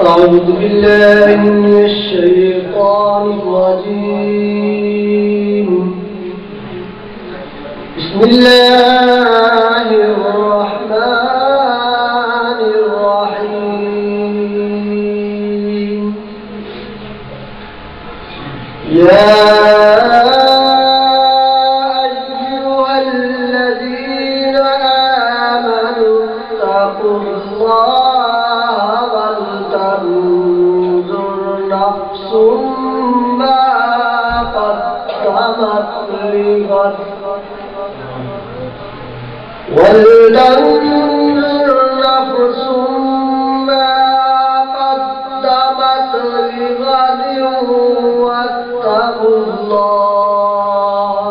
أعوذ بالله من الشيطان الرجيم بسم الله الرحمن الرحيم يا أيها الذين آمنوا اتقوا الله نفس ما قدمت لغد ولتنظر نفس ما قدمت لغد واتقوا الله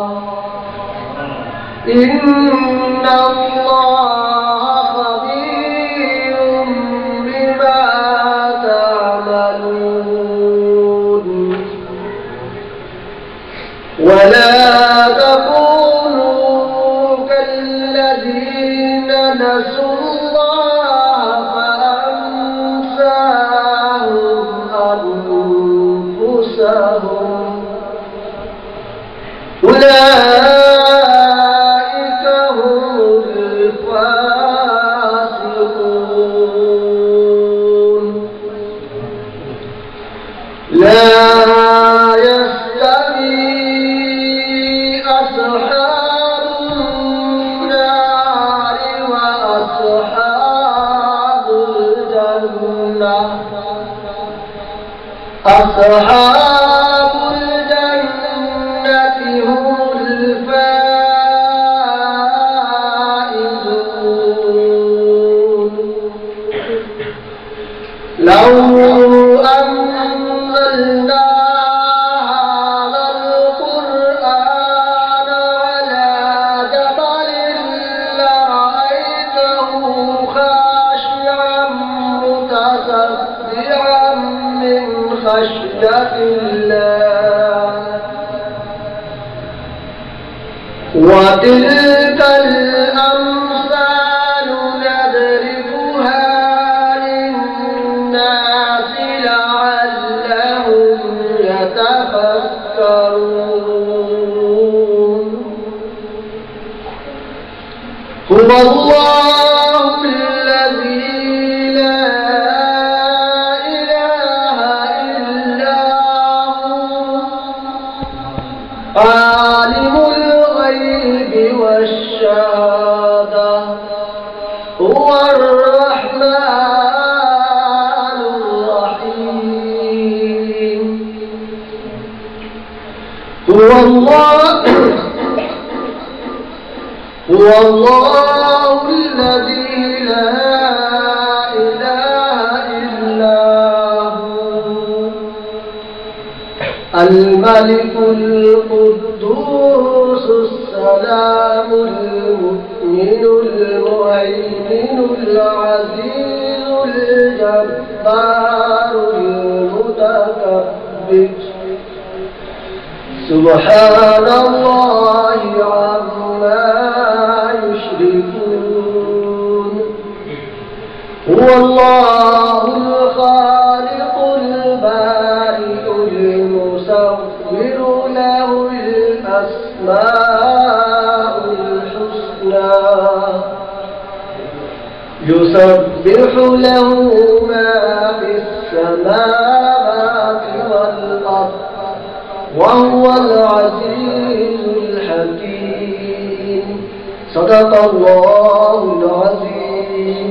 إن الله خبير بما تعملون ولا تكونوا كالذين نسوا الله فأنساهم أنفسهم أولئك هم الفاسقون لا أصحاب الجنة هم الفائزون لو أنزلنا هذا القرآن على جبل لرأيته خاشعا متصدعا من خشية الله وتلك الأمثال نضربها للناس لعلهم يتفكرون هو الله الذي عالم الغيب والشهادة هو الرحمن الرحيم هو الله الذي لا إله إلا هو الملك القدوس السلام المؤمن المهيمن العزيز الجبار المتكبر سبحان الله عما يشركون هو الله الخالق البارئ المصور له الأسماء الحسنى يسبح له ما في السماوات والأرض وهو العزيز الحكيم صدق الله العظيم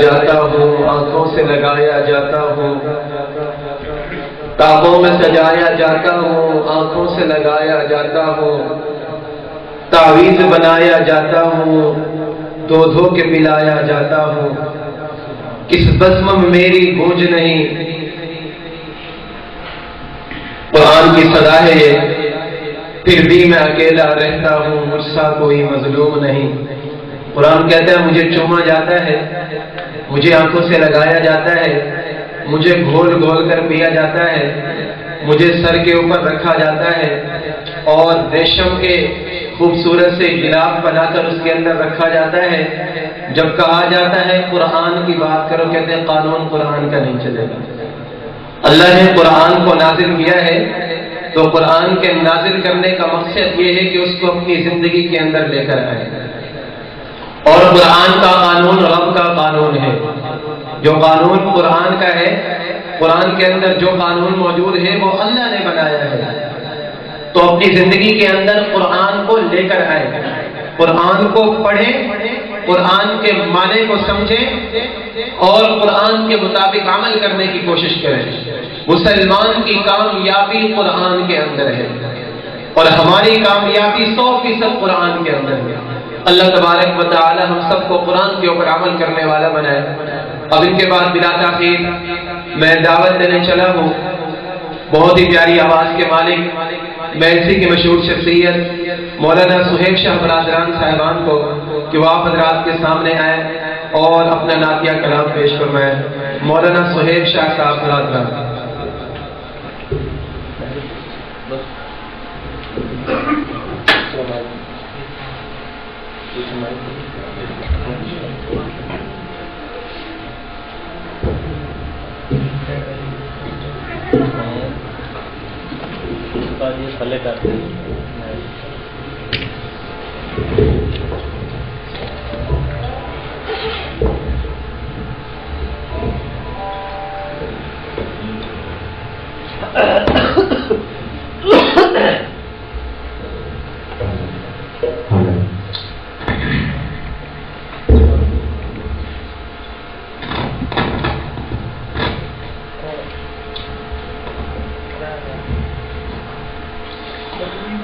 جاتا ہوں، آنکھوں سے لگایا جاتا ہوں، خوابوں میں سجایا جاتا ہوں، آنکھوں سے لگایا جاتا ہوں، تعویذ بنایا جاتا ہوں، دو دھو کے پلایا جاتا ہوں، کس بزم میں میری گونج نہیں، قرآن کی صدا ہے یہ، پھر بھی میں اکیلا رہتا ہوں، مجھ سا کوئی مظلوم نہیں۔ قرآن کہتا ہے مجھے چوما جاتا ہے، مجھے آنکھوں سے لگایا جاتا ہے، مجھے گھول گھول کر پیا جاتا ہے، مجھے سر کے اوپر رکھا جاتا ہے اور ریشم کے خوبصورت سے غلاف بنا کر اس کے اندر رکھا جاتا ہے۔ جب کہا جاتا ہے قرآن کی بات کرو، کہتے ہیں قانون قرآن کا نہیں چلے گا۔ اللہ نے قرآن کو نازل کیا ہے تو قرآن کے نازل کرنے کا مقصد یہ ہے کہ اس کو اپنی زندگی کے اندر لے کر آئے، اور قرآن کا قانون رب کا قانون ہے۔ جو قانون قرآن کا ہے، قرآن کے اندر جو قانون موجود ہے وہ اللہ نے بنایا ہے، تو اپنی زندگی کے اندر قرآن کو لے کر آئے، قرآن کو پڑھیں، قرآن کے معنی کو سمجھیں اور قرآن کے مطابق عمل کرنے کی کوشش کریں۔ مسلمان کی کامیابی قرآن کے اندر ہے اور ہماری کامیابی 100% قرآن کے اندر ہے۔ اللہ تبارک و تعالی ہم سب کو قرآن کے اوپر عمل کرنے والا بنائے۔ اب ان کے بعد بلا تاخیر میں دعوت دینے چلا ہوں بہت ہی پیاری آواز کے مالک میلسی کی مشہور شخصیت مولانا سہیب شاہ برادران صاحبان کو کہ وہ آپ حضرات کے سامنے آئے اور اپنا نعتیہ کلام پیش فرمائے۔ مولانا سہیب شاہ صاحب برادران۔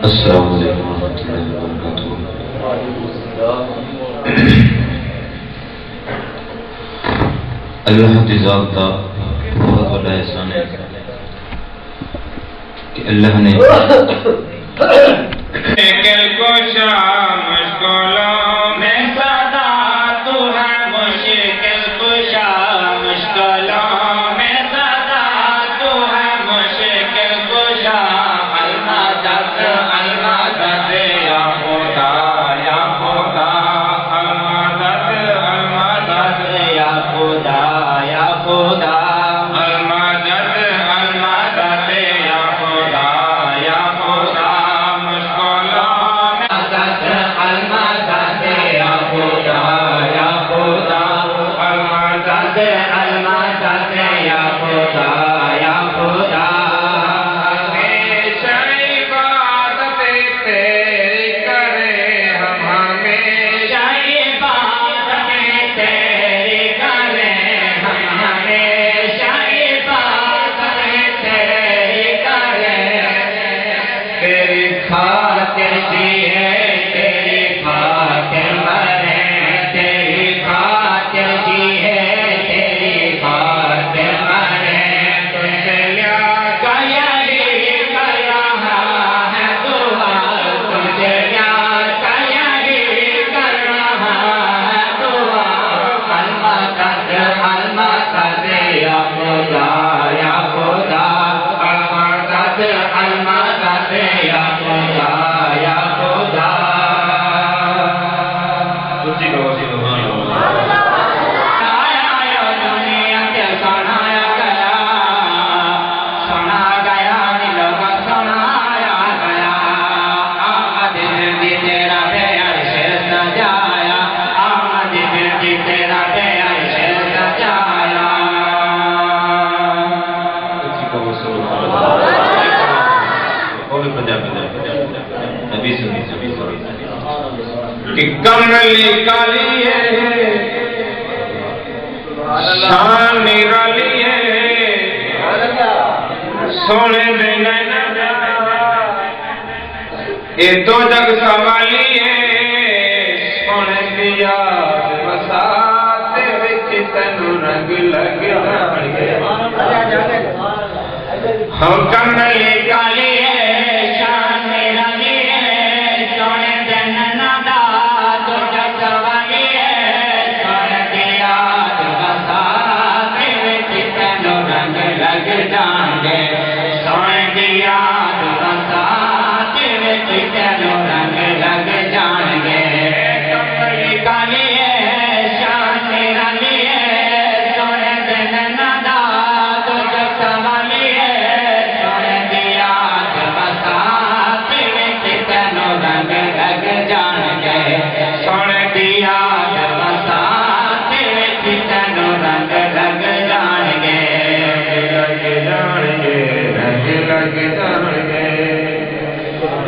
السلام علیکم ورحمۃ اللہ وبرکاتہ۔ اللہ کی ذات کا بہت بڑا احسان ہے کہ اللہ نے کہ کملی کالی ہے شان نرالی ہے سونے دے نینہ دا اے دو جگ سوالی ہے سونے دی یاد وساتے وچ تینوں رنگ لگ جانگے ہم کملی کالی ہے شان نرالی ہے سونے دے نینہ دا دو جگ سوالی ہے سونے دی یاد وساتے وچ تینوں رنگ لگ جانگے سونے دی یاد وساتے وچ تینوں رنگ لگ جانگے کملی کالی ہے شان نرالی ہے سونے دے نینہ دا دو جگ سوالی ہے سونے دی یاد وساتے وچ تینوں رنگ لگ جانگے سونے دی یاد وساتے وچ تینوں رنگ لگ جانگے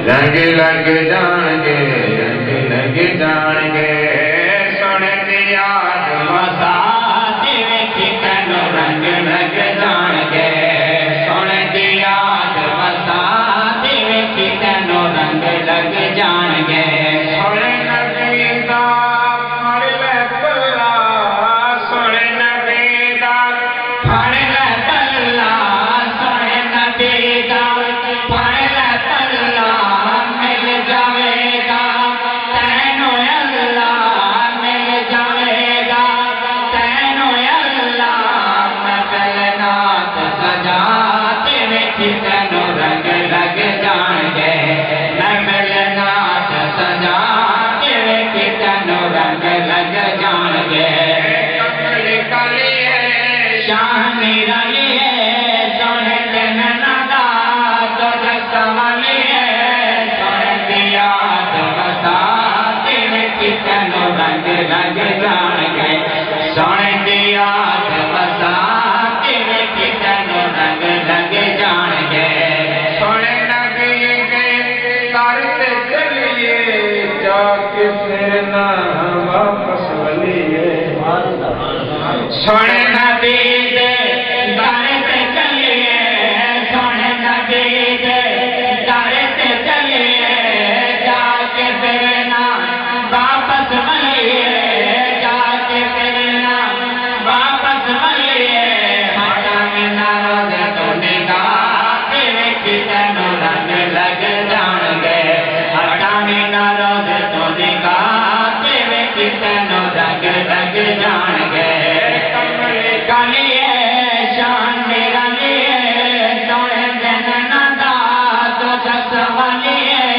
رنگ لگ جانگے رنگ لگ جانگے سونے دی یاد وساتے وچ تینوں رنگ لگ جانگے سونے دی یاد وساتے وچ تینوں رنگ لگ جانگے سونے نبی دا پھڑ لے پلا سونے نبی دا پھڑ لے پلا سونے نبی دا پھڑ لے پلا مل جاوے گا تینوں اللہ مل جاوے گا تینوں اللہ محفل نات سجاتے وچ تینوں رنگ لگ جانگے محفل نات سجاتے وچ تینوں رنگ لگ جانگے کملی کالی ہے شان نرالی ہے سونے دے نینہ دا دو جگ سوالی ہے سونے دی یاد وساتے وچ تینوں رنگ لگ جانگے سونے دی یاد وساتے وچ تینوں رنگ لگ جانگے سونے نبی دے در تے چلیے جا کے پھر نہ واپس ولیے سونے نبی دے در تے چلیے سونے نبی دے در تے چلیے جا کے پھر نہ واپس ولیے جا کے پھر نہ واپس ولیے ہٹاوے نہ روز تو نگاہ تے وچ تینوں رنگ لگ جانگے ہٹاوے نہ روز تو نگاہ تے وچ تینوں رنگ لگ جانگے کملی کالی ہے شان نرالی ہے سونے دے نینہ دا دو جگ سوالی ہے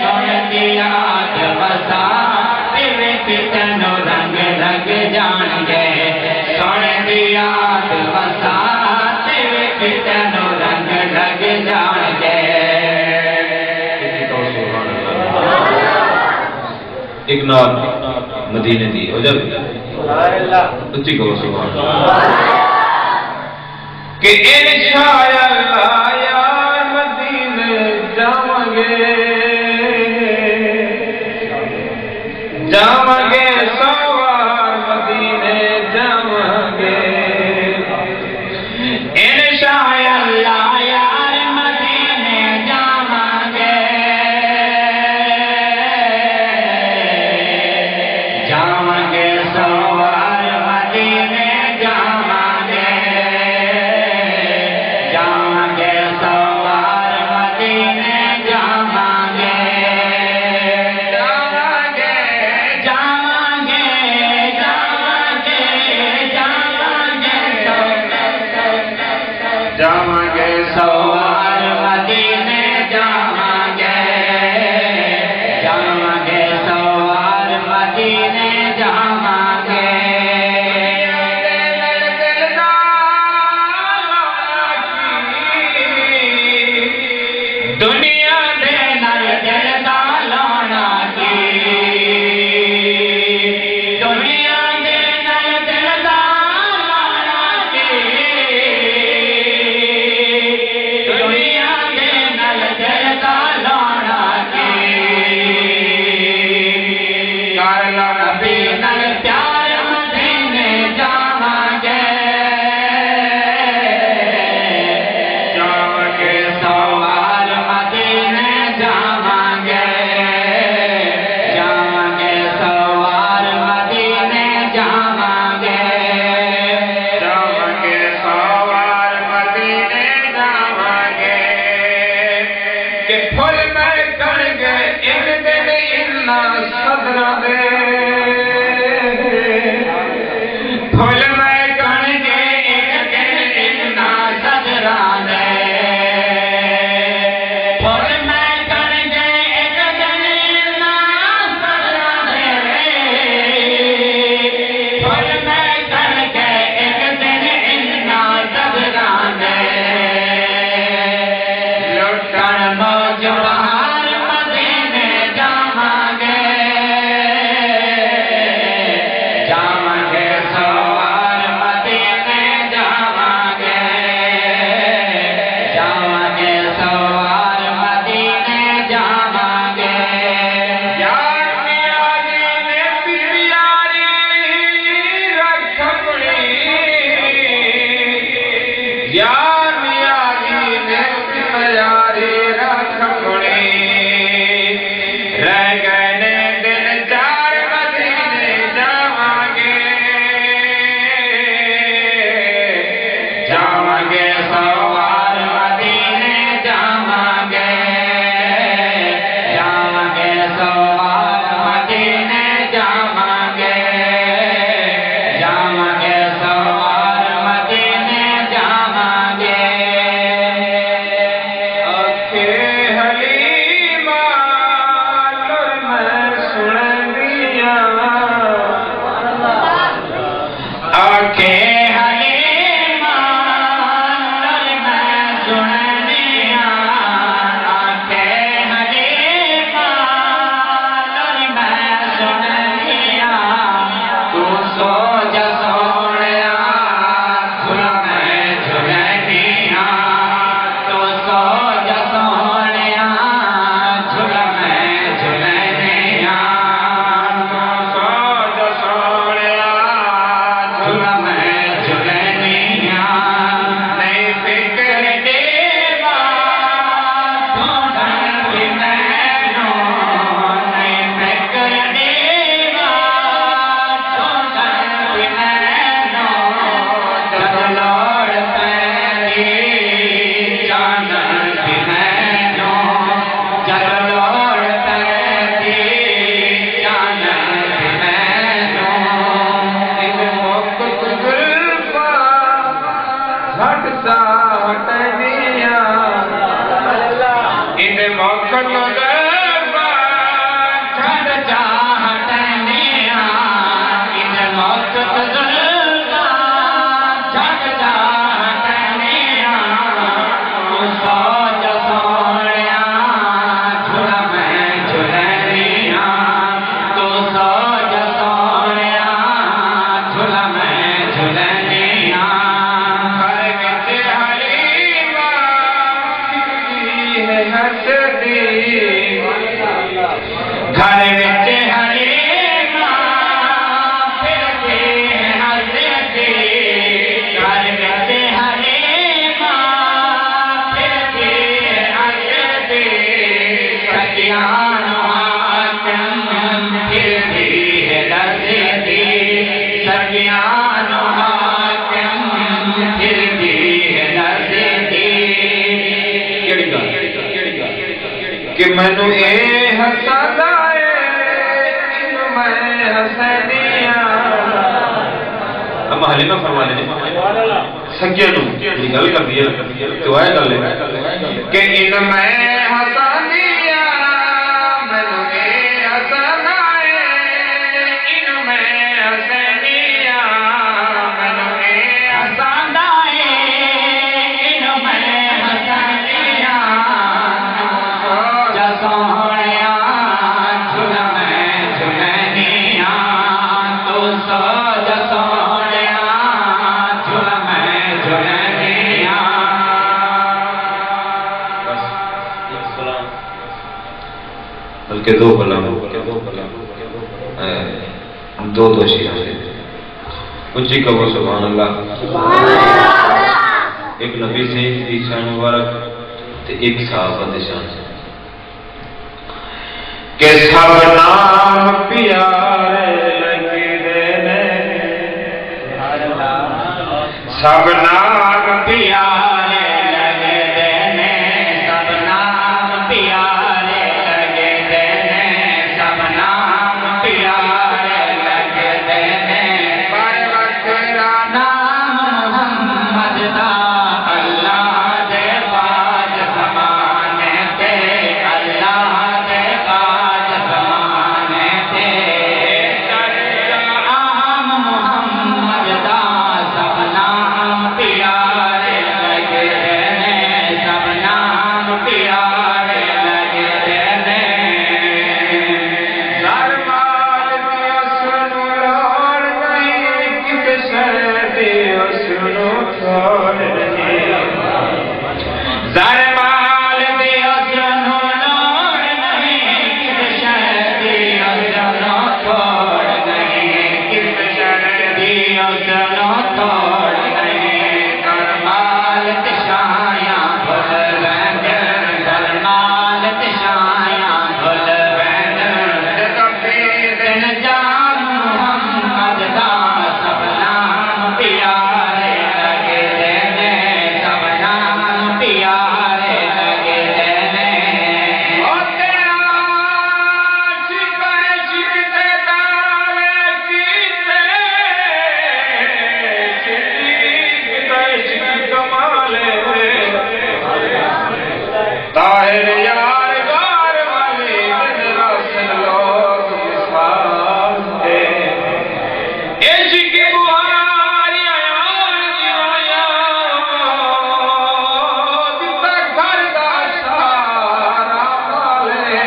سونے دی یاد وساتے وچ تینوں رنگ لگ جانگے سونے دی یاد وساتے وچ تینوں رنگ لگ جانگے ایک نات مدینے دی ہو جائے اچھی کہو سبحان اللہ کہ انشاءاللہ یار مدینے جاؤنگے جاؤنگے سوار مدینے جاؤنگے انشاءاللہ یار مدینے جاؤنگے جاؤنگے سوار مدینے جاؤنگے جاؤنگے سوار مدینے جاؤنگے جاؤنگے جاؤنگے جاؤنگے جاؤنگے سوار مدینے جاؤنگے جاؤنگے سوار مدینے جاؤنگے دنیا دے نال دل دا لانا کی دنیا دے نال دل دا لانا کی کہ مینو اے حسدا میں حسنیاں اب حلیمہ فرما لے سکیا نو یہ گل کر دیا تو ہے گل کہ ان میں حسنیاں مینو اے حسدا ان میں حسنیاں مینو اے حسدا ان میں حسنیاں سوہنیا جھل میں جھلنیاں تو سوج سوہنیا جھل میں جھلنیاں بلکہ دو دو شیعہ اچھی کہو سبحان اللہ ایک نبی سے ایک شان مبارک ایک صحابہ دے شان سے کہ سب نام پیارے لگے سب نام پیارے لگے سب نام پیارے لگے سب نام پیارے خیر یار گار والے دن روشن لوگ مثال ہے عشق بہار آیان کی آیا دتا گھر دا سارا والے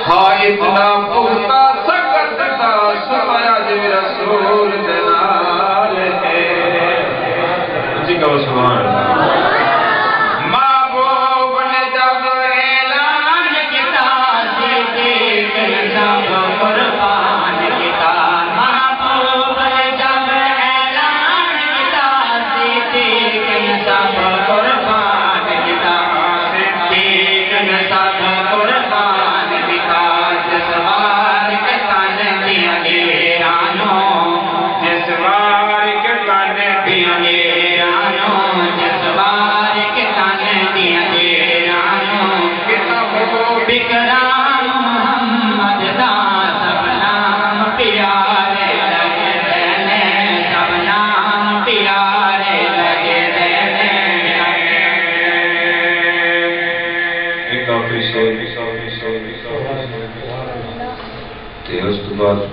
ہاں اتنا پختہ سکت دا سمایا جو رسول دنال ہے جی کہو سبحان اللہ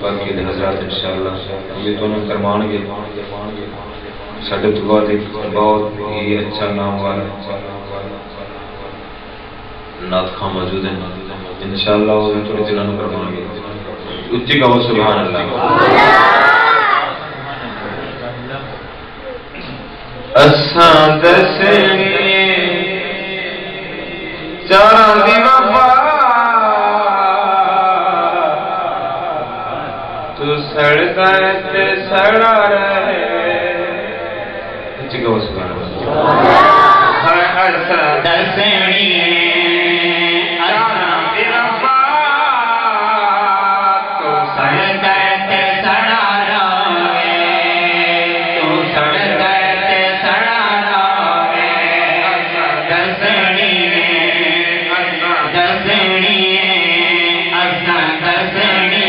باقی حضرات انشاءاللہ یہ دونوں کرمان گے ساڈے تو بعد ایک بہت ہی اچھا نام والا نعت خواں موجود ہیں انشاءاللہ وہ تھوڑی دنوں کرمان گے اچھی کہو سبحان اللہ اساں دسنے چاراں دی وفا سڑتا تے سڑا رہے جگہ سبحان اللہ ہر دسنی اساں دی وفا تو سڑتا تے سڑا رہے تو سڑتا تے سڑا رہے دسنی دسنی اساں دسنی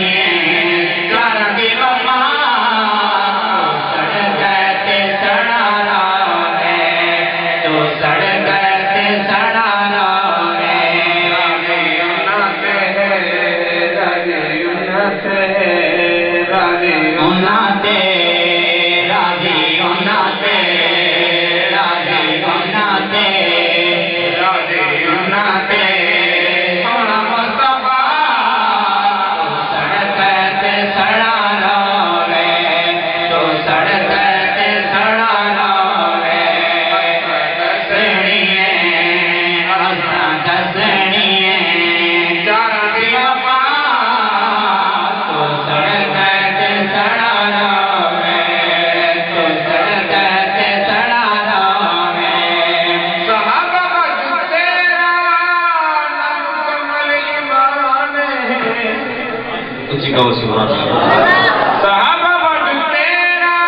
سبحان اللہ صحابہ بڑھ تیرا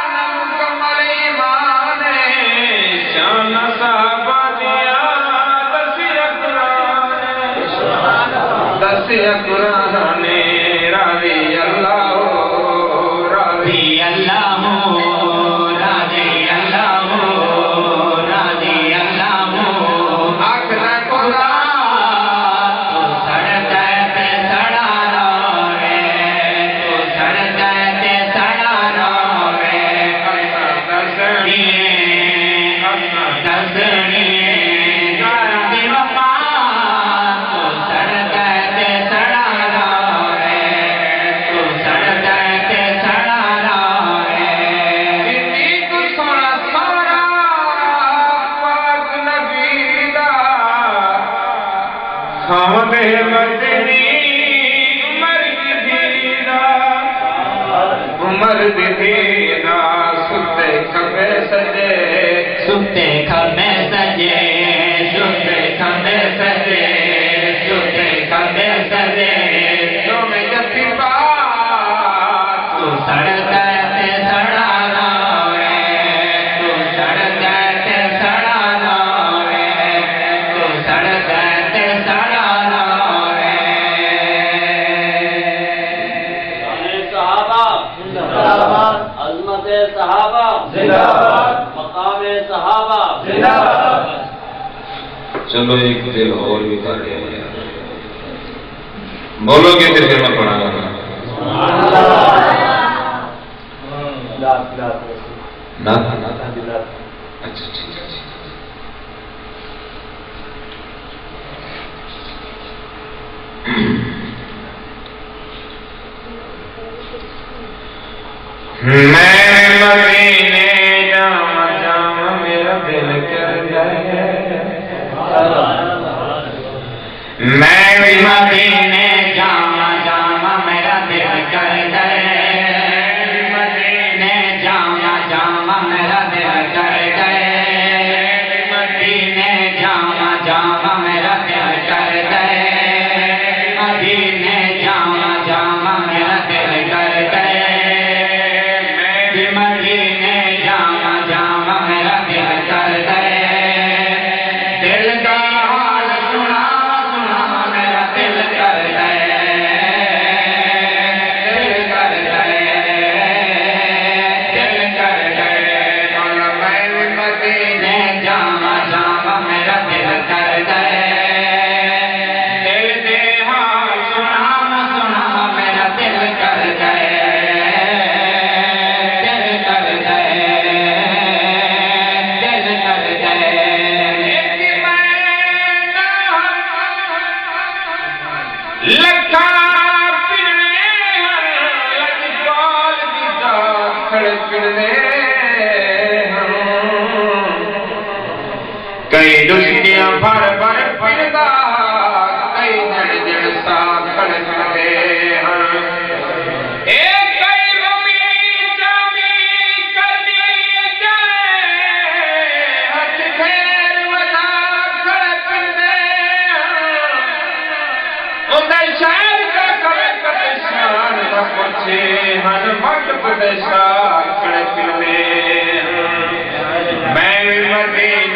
نمکمل ایمان شان صحابہ دیا دسیا قرآن راضی اللہ راضی اللہ راضی اللہ راضی اللہ آخر خدا مرد دینا ستے کھمے سجے ستے کھمے سجے ستے کھمے سجے ستے کھمے سجے تو میں جب بات تو سڑتا تے سڑا رہے تو سڑتا تے سڑا رہے تو سڑتا تے سڑا عظمت صحابہ زندہ باد مقام صحابہ زندہ باد چلو ایک دل اور بھی کر لیا یار، بولو گے تو پھر میں پڑھا گا نا؟ اچھا ٹھیک ہے. میں مدینے جاواں جاواں میرا دل کر جائے، میں مدینے جاواں جاواں میرا دل کر گئے، مدینے جاواں جاواں میرا دل کر گئے، مدینے جاواں جاواں میرا دل کر گئے، مدینے جاواں جاواں میرا دل کر گئے، مدینے جاواں جاواں میرا دل کر گئے، دل کا حال سنا سنا میرا دل کر گئے، دل کر گئے، دل کر گئے، میں مدینے جاواں جاواں میرا دل کر گئے، دل دے حال سنا سنا میرا دل کر گئے، دل کر گئے، دل کر گئے، لکھا پھرنے لجپال کی ساتھ کھڑے پھرنے کئی دشکیاں بھر بھر پھردا کئی جڑ جڑ ساتھ کھڑے پھرنے ایک کئی رمی جامی کرنی جائے ہاتھ پھیر ودا کھڑے پھرنے اندر شہر کا کرکت شان کا پوچھے ہن مٹ پدشا کھڑے پھرنے میں مدینے